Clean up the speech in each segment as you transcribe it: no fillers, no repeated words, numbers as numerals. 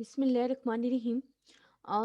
बिस्मिल्लाहिर्रहमानिर्रहीम।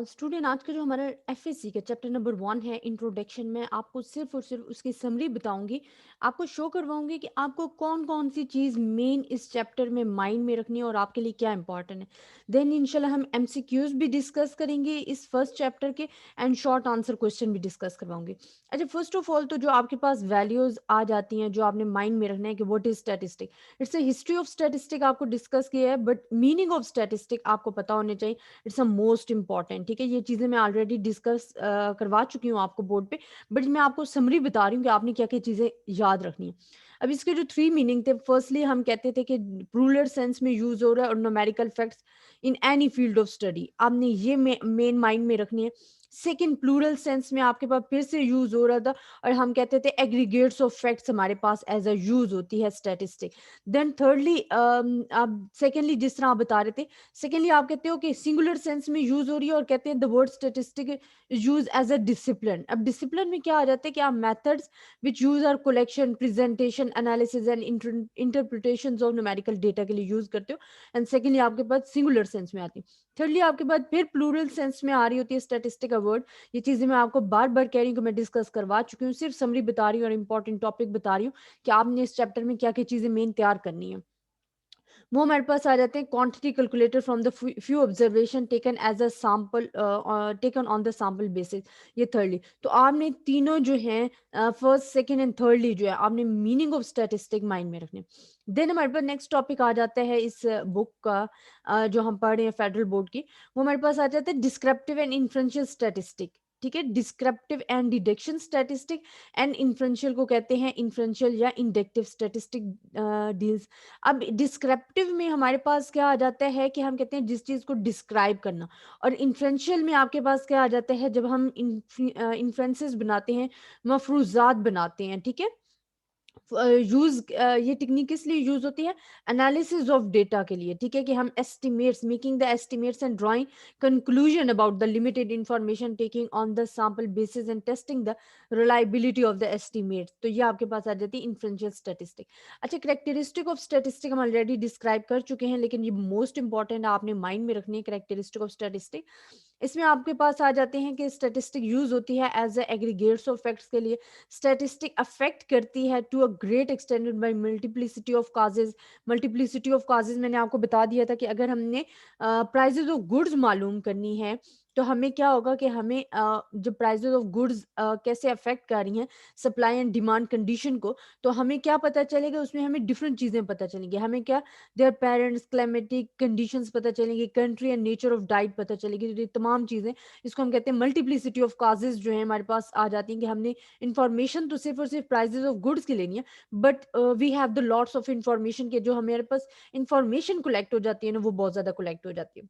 स्टूडेंट, आज का जो हमारा एफएससी का चैप्टर नंबर 1 है इंट्रोडक्शन में आपको सिर्फ और सिर्फ उसकी समरी बताऊंगी। आपको शो करवाऊंगी कि आपको कौन कौन सी चीज़ मेन इस चैप्टर में माइंड में रखनी है और आपके लिए क्या इंपॉर्टेंट है। देन इंशाल्लाह हम एमसीक्यूज भी डिस्कस करेंगे इस फर्स्ट चैप्टर के, एंड शॉर्ट आंसर क्वेश्चन भी डिस्कस करवाऊंगी। अच्छा, फर्स्ट ऑफ ऑल तो जो आपके पास वैल्यूज आ जाती हैं जो आपने माइंड में रखना है कि what is statistic. It's a history of statistic आपको डिस्कस किया है, बट मीनिंग ऑफ स्टैटिस्टिक आपको पता होने चाहिए। It's a most important. ठीक है, ये चीज़ें मैं ऑलरेडी डिस्कस करवा चुकी हूँ आपको बोर्ड पे, बट मैं आपको समरी बता रही हूँ कि आपने क्या क्या चीज़ें याद रखनी है। अब इसके जो थ्री मीनिंग थे, फर्स्टली हम कहते थे कि प्लूरल सेंस में यूज हो रहा है और numerical facts in any field of study, आपने ये मेन माइंड में रखनी है। सेकंड, प्लूरल सेंस में आपके पास फिर से यूज हो रहा था और हम कहते थे एग्रीगेट्स ऑफ फैक्ट्स हमारे पास एज अ यूज होती है स्टैटिस्टिक। देन थर्डली, अब सेकेंडली जिस तरह आप बता रहे थे, सेकेंडली आप कहते हो कि सिंगुलर सेंस में यूज हो रही है और कहते हैं the word statistic use as a discipline. अब डिसिप्लिन में क्या आ जाता है कि आप methods which use are collection, presentation, analysis and interpretation of numerical data के लिए यूज करते हो। एंड सेकेंडली आपके पास सिंगुलर सेंस में आती है। थर्डली आपके पास फिर प्लूरल सेंस में आ रही होती है स्टेटिस्टिक का वर्ड। ये चीजें मैं आपको बार बार कह रही हूँ कि मैं डिस्कस करवा चुकी हूँ, सिर्फ समरी बता रही हूँ और इंपॉर्टेंट टॉपिक बता रही हूँ कि आपने इस चैप्टर में क्या क्या चीजें मेन तैयार करनी है। वो हमारे पास आ जाते हैं quantity calculator from the few observation taken as a sample, taken on the sample basis. ये थर्डली तो आपने तीनों जो हैं, फर्स्ट सेकंड एंड थर्डली जो है आपने मीनिंग ऑफ स्टैटिस्टिक माइंड में रखने। देन हमारे पास नेक्स्ट टॉपिक आ जाता है इस बुक का, जो हम पढ़ रहे हैं फेडरल बोर्ड की। वो हमारे पास आ जाता है डिस्क्रिप्टिव एंड इन्फ्रेंशियल स्टैटिस्टिक। ठीक है, descriptive and deduction statistic and inferential को कहते हैं इन्फ्रेंशियल या इंडक्टिव स्टैटिस्टिक डील्स। अब डिस्क्रिप्टिव में हमारे पास क्या आ जाता है कि हम कहते हैं जिस चीज़ को डिस्क्राइब करना, और इन्फ्रेंशियल में आपके पास क्या आ जाता है जब हम इन्फ्रेंसेस बनाते हैं, मफरूजात बनाते हैं। ठीक है, यूज ये टेक्निक किस लिए यूज होती है? एनालिसिस ऑफ डेटा के लिए। ठीक है, कि हम estimates, making the estimates and drawing conclusion about the limited information taking on the sample basis and testing the reliability of the estimate. तो ये आपके पास आ जाती है इन्फ्रेंशियल स्टैटिस्टिक। अच्छा, करेक्टरिस्टिक ऑफ स्टैटिस्टिक हम ऑलरेडी डिस्क्राइब कर चुके हैं, लेकिन ये मोस्ट इंपॉर्टेंट आपने माइंड में रखनी है करेक्टरिस्टिक ऑफ स्टैटिस्टिक। इसमें आपके पास आ जाते हैं कि स्टैटिस्टिक यूज होती है एज एग्रीगेट्स ऑफ फैक्ट्स के लिए। स्टैटिस्टिक अफेक्ट करती है to a great extended by multiplicity of causes. Multiplicity of causes मैंने आपको बता दिया था कि अगर हमने प्राइजेज ऑफ गुड्स मालूम करनी है तो हमें क्या होगा कि हमें जो प्राइजेज ऑफ गुड्स कैसे अफेक्ट कर रही हैं सप्लाई एंड डिमांड कंडीशन को, तो हमें क्या पता चलेगा, उसमें हमें डिफरेंट चीज़ें पता चलेंगी। हमें क्या, देयर पेरेंट्स, क्लाइमेटिक कंडीशंस पता चलेंगी, country and nature of diet पता चलेगी। तो ये तमाम चीज़ें, इसको हम कहते हैं मल्टीप्लिसिटी ऑफ काजेज जो है हमारे पास आ जाती हैं कि हमने इंफॉर्मेशन तो सिर्फ और सिर्फ प्राइजेज ऑफ गुड्स की लेनी है, but we have the lots of information के जो हमारे पास इंफॉर्मेशन कलेक्ट हो जाती है ना, वो बहुत ज़्यादा कलेक्ट हो जाती है।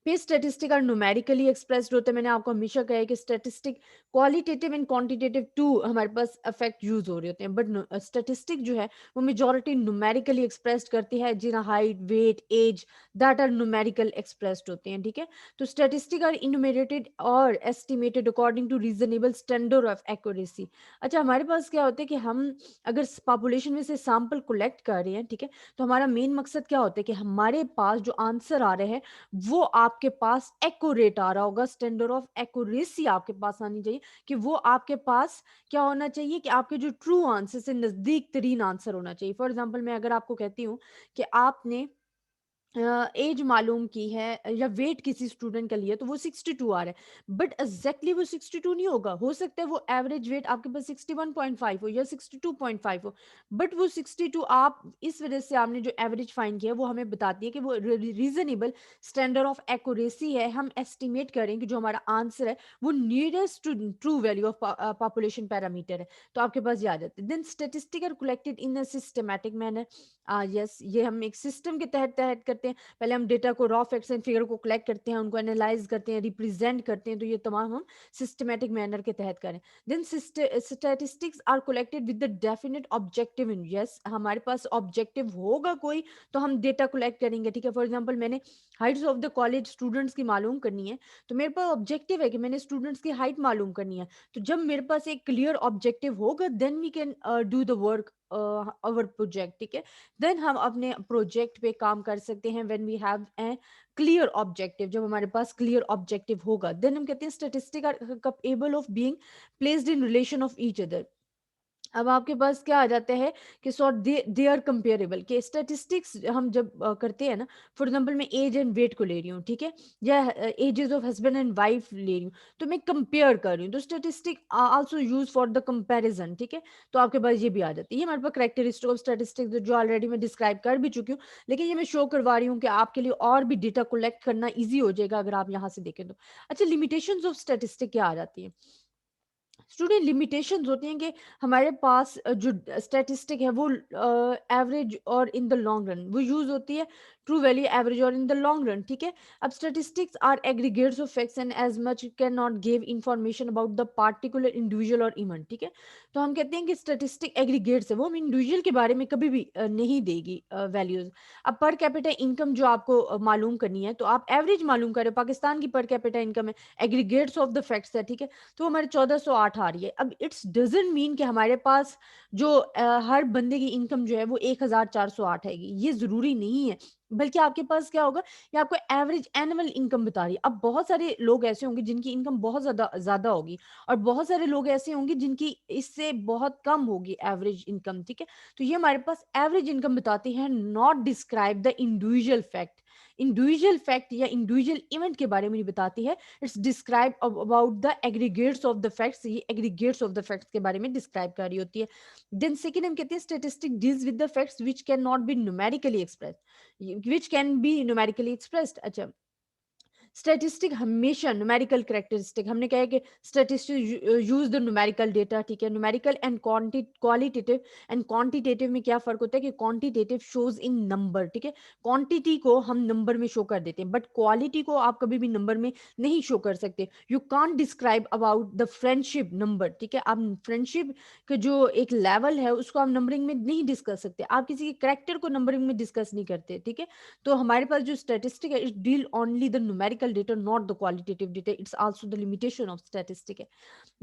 फिर स्टैटिस्टिक और न्यूमेरिकली एक्सप्रेस्ड होते हैं। मैंने आपको हमेशा कहा है कि स्टैटिस्टिक क्वालिटेटिव एंड क्वांटिटेटिव टू हमारे पास इफेक्ट यूज हो रहे होते हैं, बट स्टैटिस्टिक जो है वो मेजॉरिटी न्यूमेरिकली एक्सप्रेस्ड करती है, जिन्हें height, weight, age, that are numerical expressed होते हैं। ठीक है, तो स्टैटिस्टिक आर इन्यूमरेटेड और estimated according to reasonable standard of accuracy. अच्छा, हमारे पास क्या होता है कि हम अगर पॉपुलेशन में से सैंपल कलेक्ट कर रहे हैं, ठीक है, तो हमारा मेन मकसद क्या होता है कि हमारे पास जो आंसर आ रहे हैं वो आपके पास एक्यूरेट आ रहा होगा, स्टैंडर्ड ऑफ एक्यूरेसी आपके पास आनी चाहिए, कि वो आपके पास क्या होना चाहिए कि आपके जो ट्रू आंसर से नजदीक तरीन आंसर होना चाहिए। फॉर एग्जांपल, मैं अगर आपको कहती हूँ कि आपने एज मालूम की है या वेट किसी स्टूडेंट का लिया तो वो 62 आ रहा है, बट एग्जैक्टली वो 62 नहीं होगा। हो सकता है वो एवरेज वेट आपके पास 61.5 हो या 62.5 हो, बट वो 62 आप इस वजह से आपने जो एवरेज फाइंड किया है वो हमें बताती है कि वो रीजनेबल स्टैंडर्ड ऑफ एक्यूरेसी है। हम एस्टिमेट करें कि जो हमारा आंसर है वो nearest to true value of population parameter है। तो आपके पास ये आ जाते हैं। Then statistic are collected in a systematic manner. Yes, ये हम एक सिस्टम के तहत तहत करते हैं। पहले हम डेटा को, रॉ फैक्ट्स एंड फिगर को कलेक्ट करते हैं, उनको एनालाइज करते हैं, रिप्रेजेंट करते हैं। तो ये तमाम हम सिस्टमैटिक मैनर के तहत करें। Then statistics are collected with the definite objective in. Yes, हमारे पास ऑब्जेक्टिव होगा कोई तो हम डेटा कलेक्ट करेंगे। ठीक है, फॉर एग्जाम्पल मैंने Heights of the college students की मालूम करनी है, तो मेरे पास ऑब्जेक्टिव है कि मैंने स्टूडेंट्स की हाइट मालूम करनी है। तो जब मेरे पास एक क्लियर ऑब्जेक्टिव होगा then we can do the work. Our project, ठीक है। देन हम अपने प्रोजेक्ट पे काम कर सकते हैं when we have a clear objective, जब हमारे पास क्लियर ऑब्जेक्टिव होगा, देन हम कहते हैं statistic are capable of being placed in relation of each other. अब आपके पास क्या आ जाता है कि सॉर्ट दे आर कंपेरेबल, कि स्टैटिस्टिक्स हम जब करते हैं ना, फॉर एग्जांपल मैं एज एंड वेट को ले रही हूँ, ठीक है, या ages of husband and wife ले रही हूँ, तो मैं कंपेयर कर रही हूँ, तो statistic also use for the comparison, ठीक है। तो आपके पास ये भी आ जाती है, ये हमारे पास करेक्टरिस्टिक ऑफ स्टैटिस्टिक्स जो ऑलरेडी मैं डिस्क्राइब कर भी चुकी हूँ, लेकिन ये मैं शो करवा रही हूँ कि आपके लिए और भी डेटा कलेक्ट करना ईजी हो जाएगा अगर आप यहाँ से देखें तो। अच्छा, लिमिटेशंस ऑफ स्टैटिस्टिक क्या आ जाती है? स्टूडेंट लिमिटेशंस होती हैं कि हमारे पास जो स्टैटिस्टिक है वो एवरेज और इन द लॉन्ग रन वो यूज होती है, ट्रू वैल्यू, एवरेज और इन द लॉन्ग रन, ठीक है। अब statistics are aggregates of facts and as much can not give information about the particular individual और इवेंट, ठीक है। तो हम कहते हैं कि स्टैटिस्टिक एग्रीगेट्स है, वो हम इंडिविजुअल के बारे में कभी भी नहीं देगी वैल्यूज। अब पर कैपिटा इनकम जो आपको मालूम करनी है, तो आप एवरेज मालूम करें, पाकिस्तान की पर कैपिटा इनकम है, एग्रीगेट्स ऑफ द फैक्ट्स है, ठीक है, तो हमारे 1408 आ रही है। अब इट्स डजंट मीन कि हमारे पास जो हर बंदे की इनकम जो है वो 1408 आएगी, ये ज़रूरी नहीं है। बल्कि आपके पास क्या होगा, ये आपको एवरेज एनुअल इनकम बता रही है। अब बहुत सारे लोग ऐसे होंगे जिनकी इनकम बहुत ज़्यादा ज़्यादा होगी, और बहुत सारे लोग ऐसे होंगे जिनकी इससे बहुत कम होगी एवरेज इनकम, ठीक है। तो ये हमारे पास एवरेज इनकम बताती है, not describe the individual fact. Individual fact या इंडिविजुअल इवेंट के बारे में नहीं बताती है, it's describe about the aggregates of the facts, ये एग्रीगेट्स ऑफ द फैक्ट्स के बारे में डिस्क्राइब कर रही होती है। देन सेकंड हम कहते हैं statistic deals with the facts which can not be numerically expressed, which can be numerically expressed. अच्छा, स्टैटिस्टिक हमेशा न्यूमेरिकल कैरेक्टरिस्टिक, हमने कहा है कि statistic use the numerical data, ठीक है। Numerical and qualitative, and quantitative में क्या फर्क होता है कि क्वांटिटेटिव शोज इन नंबर, ठीक है। क्वांटिटी को हम नंबर में शो कर देते हैं, बट क्वालिटी को आप कभी भी नंबर में नहीं शो कर सकते। You can't describe about the friendship number, ठीक है। आप फ्रेंडशिप का जो एक लेवल है उसको आप नंबरिंग में नहीं डिस्कस सकते, आप किसी के करेक्टर को नंबरिंग में डिस्कस नहीं करते, ठीक है। तो हमारे पास जो स्टैटिस्टिक है, it deal only the numerical data, not the qualitative data, it's also the limitation of statistic है।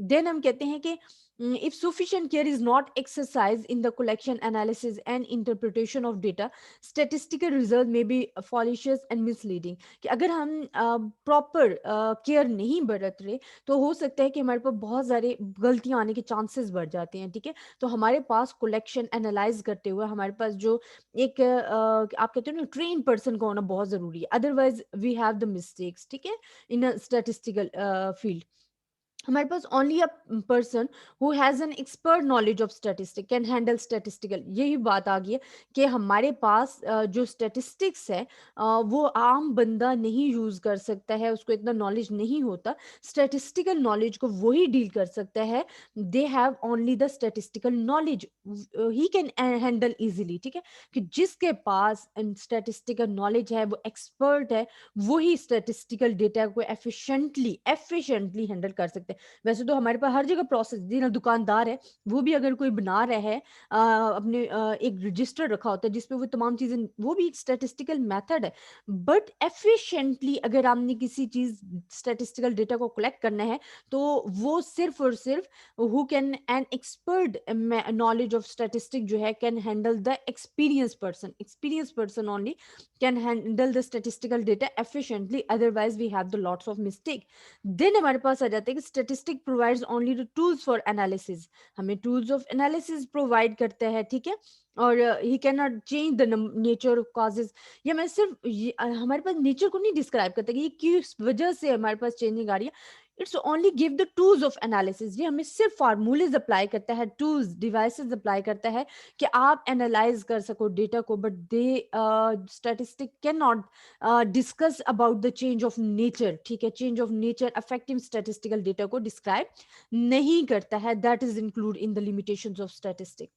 देन हम कहते हैं कि if sufficient care is not exercised in the collection, analysis and interpretation of data, statistical result may be fallacious and misleading, कि अगर हम proper care नहीं बरत रहे तो हो सकता है कि हमारे पास बहुत सारे गलतियां आने के चांसेस बढ़ जाते हैं, ठीक है। तो हमारे पास कलेक्शन एनालाइज करते हुए हमारे पास जो एक आप कहते हो ना ट्रेन पर्सन का होना बहुत जरूरी है, otherwise we have the mistakes, ठीक है, इन अ स्टैटिस्टिकल फील्ड। हमारे पास only a person who has an expert knowledge of statistic can handle statistical, यही बात आ गई है कि हमारे पास जो स्टैटिस्टिक्स है वो आम बंदा नहीं यूज कर सकता है, उसको इतना नॉलेज नहीं होता। स्टैटिस्टिकल नॉलेज को वही डील कर सकता है, they have only the statistical knowledge, he can handle easily, ठीक है। कि जिसके पास स्टैटिस्टिकल नॉलेज है, वो एक्सपर्ट है, वही स्टैटिस्टिकल डेटा को एफिशिएंटली हैंडल कर सकते हैं। वैसे तो हमारे पास हर जगह प्रोसेस, जी ना, दुकानदार है, वो भी अगर कोई बना रहा है अपने एक रजिस्टर रखा होता है जिसपे वो तमाम चीजें, वो भी एक स्टैटिस्टिकल मेथड है। बट एफिशिएंटली अगर आपने किसी चीज स्टैटिस्टिकल डेटा को कलेक्ट करना है, तो वो सिर्फ और सिर्फ who can an expert knowledge of statistic जो है can handle the experience person only can handle the statistical data efficiently, otherwise we have the lots of mistake। then हमारे पास आ जाता है कि statistic provides only the tools for analysis, हमें tools of analysis provide करता है, ठीक है। और he cannot change the nature of causes, या मैं सिर्फ हमारे पास नेचर को नहीं डिस्क्राइब करता कि ये किस वजह से हमारे पास चेंजिंग आ रही है। It's only give the tools of analysis, ये हमें सिर्फ फार्मूलेज अप्लाई करता है, टूल्स डिवाइसेस अप्लाई करता है कि आप एनालाइज कर सको डेटा को। But they statistic can not discuss about the change of nature, ठीक है। Change of nature affecting statistical data को डिस्क्राइब नहीं करता है, that is include in the limitations of statistic.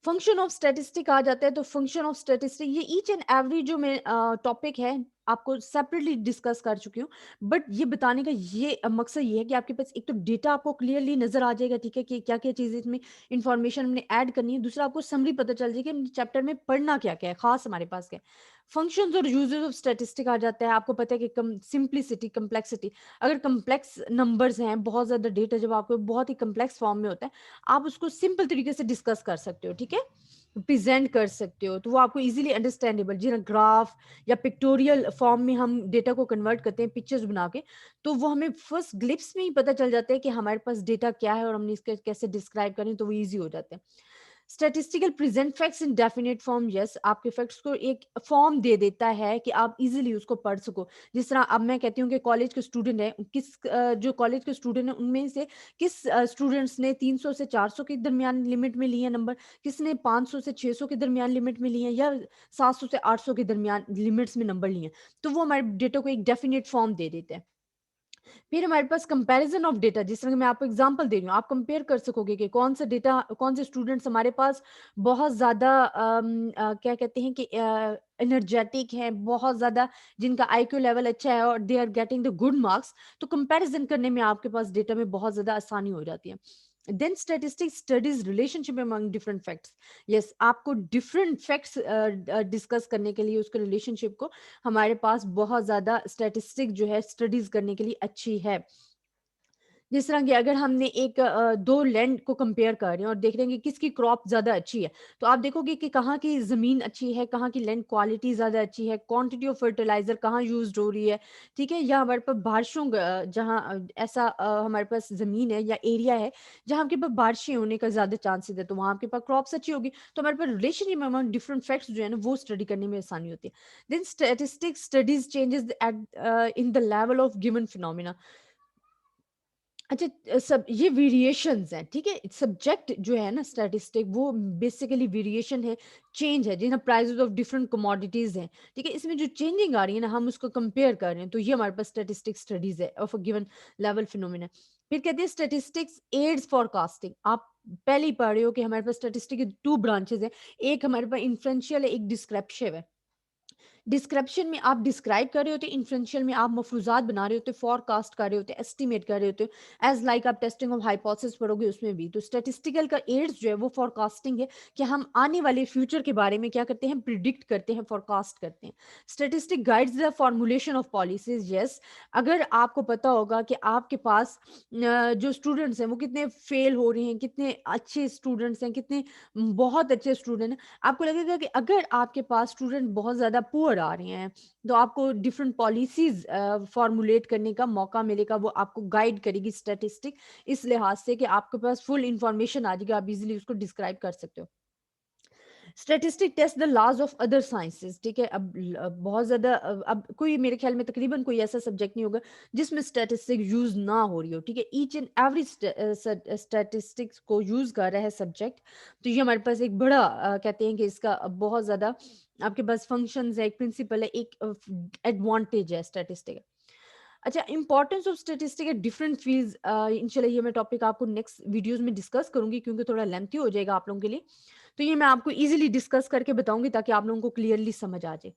Function of statistic आ जाता है, तो फंक्शन ऑफ स्टैटिस्टिक ये ईच एंड एवरी जो मैं टॉपिक है आपको सेपरेटली डिस्कस कर चुकी हूँ। बट ये बताने का ये मकसद ये है कि आपके पास एक तो डेटा आपको क्लियरली नजर आ जाएगा, ठीक है, कि क्या क्या चीजें इसमें इंफॉर्मेशन हमने ऐड करनी है। दूसरा, आपको समरी पता चल जाएगी चैप्टर में पढ़ना क्या क्या है, खास हमारे पास क्या है। फंक्शंस और यूजेस ऑफ स्टैटिस्टिक आ जाता है। आपको पता है कि सिंप्लिसिटी, कम्प्लेक्सिटी, अगर कम्प्लेक्स नंबर्स हैं, बहुत ज़्यादा डेटा जब आपको बहुत ही कम्प्लेक्स फॉर्म में होता है, आप उसको सिंपल तरीके से डिस्कस कर सकते हो, ठीक है, प्रेजेंट कर सकते हो, तो वो आपको इजीली अंडरस्टैंडेबल, जिन्हें ग्राफ या पिक्टोरियल फॉर्म में हम डेटा को कन्वर्ट करते हैं पिक्चर्स बना के, तो वो हमें फर्स्ट ग्लिप्स में ही पता चल जाता है कि हमारे पास डेटा क्या है और हमने इसके कैसे डिस्क्राइब करें, तो वो ईजी हो जाता है। Statistical present facts in definite form, yes, आपके फैक्ट्स को एक फॉर्म दे देता है कि आप इजीली उसको पढ़ सको। जिस तरह अब मैं कहती हूँ कि कॉलेज के स्टूडेंट है, जो कॉलेज के स्टूडेंट है उनमें से किस स्टूडेंट्स ने 300 से 400 के दरमियान लिमिट में लिए नंबर, किसने 500 से 600 के दरमियान लिमिट में लिए, या 700 से 800 के दरमियान लिमिट्स में नंबर लिए, तो वो हमारे डेटा को एक डेफिनेट फॉर्म दे देते हैं। फिर हमारे पास कंपैरिजन ऑफ डेटा, जिस तरह कि मैं आपको एग्जांपल दे रही हूँ, आप कंपेयर कर सकोगे कि कौन सा डेटा, कौन से स्टूडेंट्स हमारे पास बहुत ज़्यादा क्या कहते हैं कि एनर्जेटिक हैं, बहुत ज़्यादा जिनका आईक्यू लेवल अच्छा है और they are getting the good marks, तो कंपैरिजन करने में आपके पास डेटा में बहुत ज़्यादा आसानी हो जाती है। Then statistics studies relationship among different facts, yes, आपको डिफरेंट फैक्ट्स डिस्कस करने के लिए उसके रिलेशनशिप को हमारे पास बहुत ज़्यादा स्टैटिस्टिक जो है स्टडीज़ करने के लिए अच्छी है। जिस तरह कि अगर हमने 2 लैंड को कंपेयर कर रहे हैं और देख रहे हैं कि किसकी क्रॉप ज़्यादा अच्छी है, तो आप देखोगे कि कहाँ की ज़मीन अच्छी है, कहाँ की लैंड क्वालिटी ज़्यादा अच्छी है, क्वांटिटी ऑफ फर्टिलाइज़र कहाँ यूज़्ड हो रही है, ठीक है? या हमारे पास जहाँ ऐसा हमारे पास ज़मीन है या एरिया है, जहाँ आपके पास बारिशें होने का ज़्यादा चांसेज़ है, तो वहाँ आपके पास क्रॉप्स अच्छी होगी, तो हमारे पास रिलेशनशिप अमंग डिफरेंट फैक्ट्स जो है ना, वो स्टडी करने में आसानी होती है। Then statistics studies changes in the level of given phenomena. अच्छा, सब ये वेरिएशंस हैं, ठीक है? सब्जेक्ट जो है ना स्टैटिस्टिक, वो बेसिकली वेरिएशन है, चेंज है, जिन्हें प्राइसेस ऑफ डिफरेंट कमोडिटीज़ हैं, ठीक है? इसमें जो चेंजिंग आ रही है ना, हम उसको कंपेयर कर रहे हैं, तो ये हमारे पास स्टैटिस्टिक स्टडीज़ है of a given level phenomena. फिर कहते हैं स्टैटिस्टिक्स एड्स फॉरकास्टिंग। आप पहले ही पढ़ रहे हो कि हमारे पास स्टैटिस्टिक के 2 ब्रांचेज़ हैं, एक हमारे पास इन्फ्रेंशियल है, एक डिस्क्रिप्टिव है। डिस्क्रिप्शन में आप डिस्क्राइब कर रहे होते, इन्फ्लुएंशियल में आप मफरूजात बना रहे होते, फोरकास्ट कर रहे होते, एस्टिमेट कर रहे होते, एज लाइक आप टेस्टिंग ऑफ हाइपोथेसिस पढ़ोगे उसमें भी। तो स्टैटिस्टिकल का एड्स जो है वो फोरकास्टिंग है, कि हम आने वाले फ्यूचर के बारे में क्या करते हैं, प्रिडिक्ट करते हैं, फोरकास्ट करते हैं। Statistic guides the formulation of policies, yes, अगर आपको पता होगा कि आपके पास जो स्टूडेंट्स हैं वो कितने फेल हो रहे हैं, कितने अच्छे स्टूडेंट्स हैं, कितने बहुत अच्छे स्टूडेंट हैं, आपको लगेगा कि अगर आपके पास स्टूडेंट बहुत ज़्यादा पुअर आ रहे हैं, तो आपको डिफरेंट पॉलिसीज़ फॉर्मुलेट करने का मौका मिलेगा, वो आपको गाइड करेगी स्टैटिस्टिक, इस लिहाज से कि आपके पास फुल इन्फॉर्मेशन आ जाएगी, आप इज़िली उसको डिस्क्राइब कर सकते हो। Statistic test the laws of other sciences, ठीक है? बहुत ज़्यादा अब कोई मेरे ख्याल में तकरीबन कोई ऐसा सब्जेक्ट नहीं होगा जिसमें स्टैटिस्टिक यूज़ ना हो रही हो, ठीक है? ईच एंड एवरी स्टैटिस्टिक्स को यूज़ कर रहा है सब्जेक्ट, तो ये हमारे पास एक बड़ा कहते हैं कि इसका बहुत ज़्यादा आपके पास फंक्शंस है, एक प्रिंसिपल है, एक एडवांटेज है स्टैटिस्टिक। अच्छा, importance of statistic at different fields, इंशाल्लाह ये मैं टॉपिक आपको नेक्स्ट वीडियोस में डिस्कस करूंगी, क्योंकि थोड़ा लेंथी हो जाएगा आप लोगों के लिए, तो ये मैं आपको इजीली डिस्कस करके बताऊंगी ताकि आप लोगों को क्लियरली समझ आ जाए।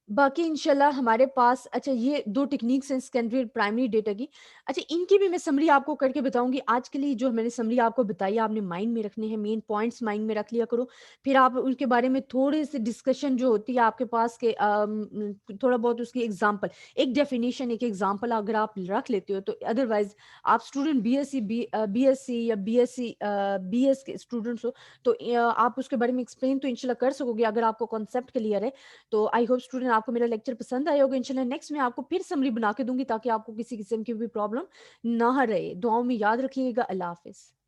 बाकी इंशाल्लाह हमारे पास, अच्छा, ये 2 टेक्निक्स हैं सेकेंडरी और प्राइमरी डेटा की। अच्छा, इनकी भी मैं समरी आपको करके बताऊँगी। आज के लिए जो मैंने समरी आपको बताई आपने माइंड में रखने हैं, मेन पॉइंट्स माइंड में रख लिया करो। फिर आप उनके बारे में थोड़े-से डिस्कशन जो होती है आपके पास के थोड़ा बहुत उसकी एग्ज़ाम्पल, एक डेफिनिशन, एक एग्ज़ाम्पल अगर आप रख लेते हो, तो अदरवाइज़ आप स्टूडेंट बीएससी या बीएस के स्टूडेंट्स हो, तो आप उसके बारे में एक्सप्लेन तो इंशाल्लाह कर सकोगे अगर आपको कॉन्सेप्ट क्लियर है। तो आई होप स्टूडेंट आपको मेरा लेक्चर पसंद आया होगा। इंशाल्लाह नेक्स्ट में आपको फिर समरी बना के दूँगी ताकि आपको किसी किस्म की भी प्रॉब्लम ना रहे। दुआओं में याद रखिएगा। अल्लाह हाफ़िज़।